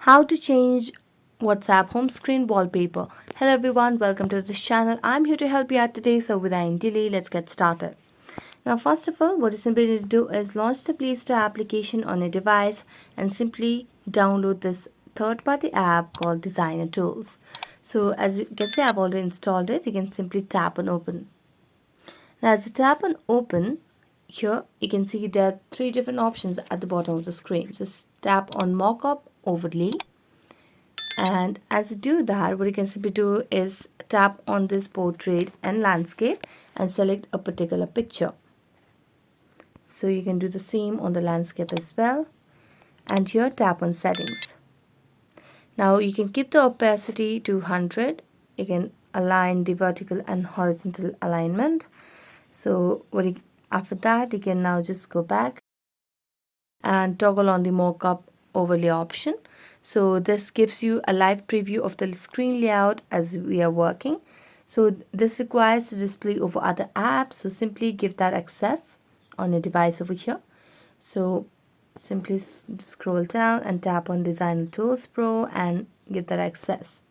How to change WhatsApp home screen wallpaper. Hello everyone, welcome to this channel. I'm here to help you out today. So without any delay, let's get started. Now first of all, what you simply need to do is launch the Play Store application on your device and simply download this third-party app called Designer Tools. So as you can see, I've already installed it. You can simply tap on open. Now as you tap on open, here you can see there are three different options at the bottom of the screen. Just tap on mockup overlay, and as you do that, what you can simply do is tap on this portrait and landscape and select a particular picture. So you can do the same on the landscape as well, and here tap on settings. Now you can keep the opacity to 100. You can align the vertical and horizontal alignment. So after that, you can now just go back and toggle on the mockup overlay option. So this gives you a live preview of the screen layout as we are working. So this requires to display over other apps. So simply give that access on your device over here. So simply scroll down and tap on Designer Tools Pro and give that access.